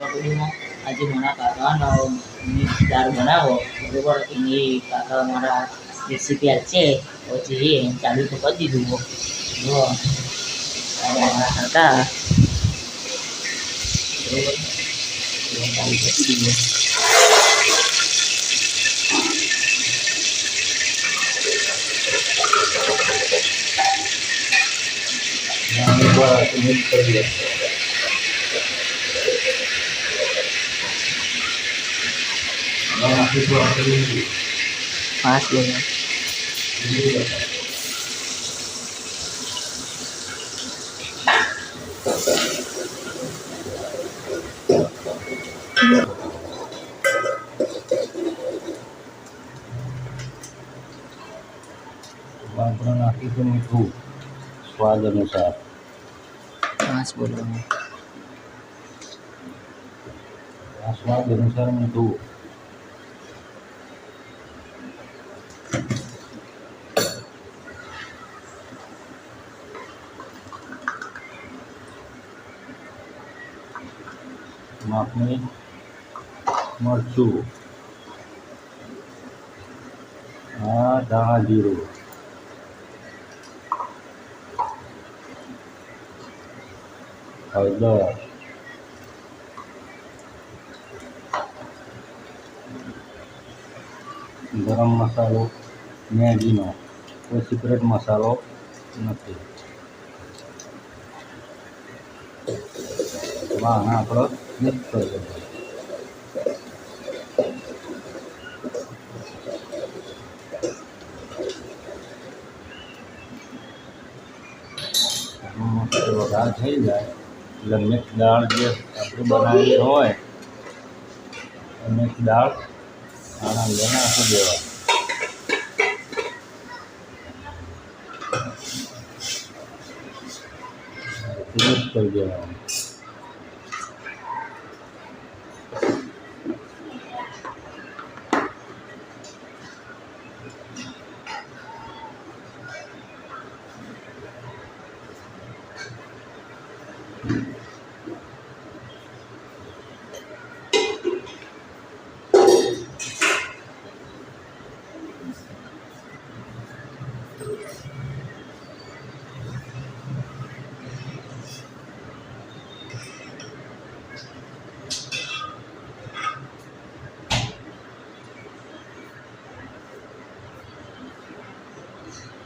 વિડીયોમાં આજે મારા કાકાનો દાળ બનાવો બરોબર એની કાકા મારા રેસીપી છે પછી એ ચાલુ તો કરી દીધું જો મારા કાકા બરોબર ચાલુ કરી દીધું पास बोलो नाखी मीठू स्वाद अनुसार पास बोलो स्वाद अनुसार मीठू मापनी मरचू धाणा जीरो हळदर गरम मसालो मैगीनो कोई सीक्रेट मसालो नहीं आने आप मिक्स कर देंगे मस्त वघार थी जाए એટલે મિક્સ દાળ જે આપણે બનાવેલી હોય મિક્સ દાળ આના અંદર નાખી દેવા મિક્સ કરી દેવાનું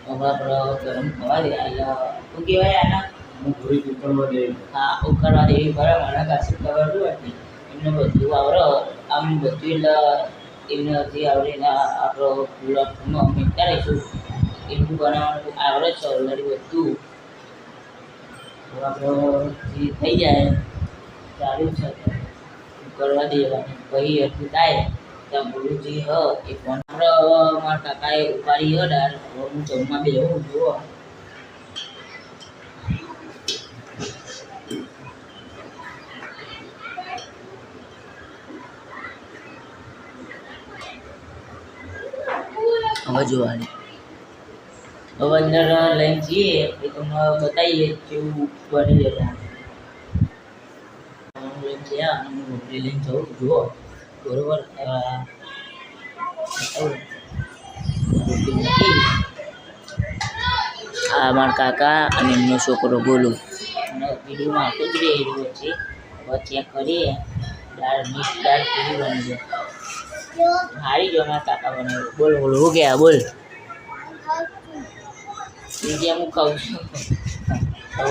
अब आप गरम थवा दे શું કહેવાય આના પૂરી ઉકળવા દે હા ઉકળવા દેવી બરાબર મારા કાશી ખબર હતું એમને બધું આવડે આમ બધું એટલે એમને હજી આવડે આપણો પૂરા મીઠા રહીશું એટલું બનાવવાનું આવડે છે ઓલરેડી બધું તો આપણે જે થઈ જાય ચાલુ છે ઉકળવા દેવાની પછી એટલું થાય ત્યાં બોલું જે એ ફોન મારા કાકાએ ઉપાડી દાળ હું જમવા બેહું જુઓ હવે જોવાની હવે અંદર લઈને જઈએ એ તમને બતાવીએ કેવું બની જશે લઈને ગયા અને હું રોટલી લઈને જઉં જુઓ બરોબર રોટલી મૂકી આ મારા કાકા અને એમનો છોકરો બોલું અને વિડીયોમાં આવતો જ રહે રહ્યો છે હવે ચેક કરીએ દાળ મિક્સ દાળ કેવી બની છે હારી જો મારા કાકા બનાવ્યું બોલ બોલ હો ગયા બોલ બીજે હું કહું છું તો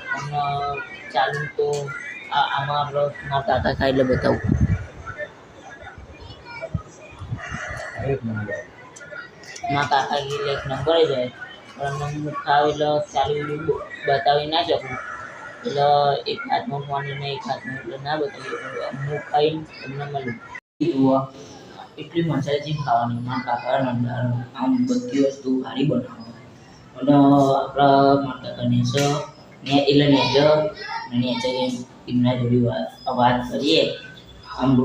તમને ચાલુ તો આમાં આપણો મારા કાકા ખાઈ એટલે બતાવું મારા કાકા ગીર એક નંબર જાય પણ હું ખાવ એટલે ચાલુ બતાવી ના શકું એટલે એક હાથમાં પાણી ને એક હાથમાં એટલે ના બતાવી હું ખાઈને તમને મળું એટલી મજા છે ખાવાની મારા કાકા આમ બધી વસ્તુ સારી બનાવવાની અને આપણા મારા કાકા ને એટલે નેચર એમના જોડી વાત કરીએ આમ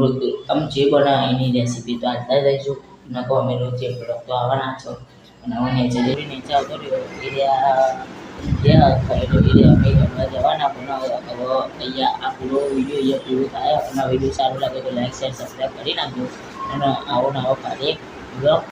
જે બનાવે એની રેસીપી તો આજતા જઈશું નકો અમે રોજ જે પ્રોડક્ટ તો આવવાના છો અને હવે નેચર આવતો રહ્યો એ જે ખાઈ લઈએ અમે જમવા જવાના પણ હવે અહીંયા આ પૂરો વિડીયો અહીંયા પૂરો થાય અને આ વિડીયો સારો લાગે તો લાઈક શેર સબસ્ક્રાઈબ કરી નાખજો અને આવો નવો કાર્ય બ્લોગ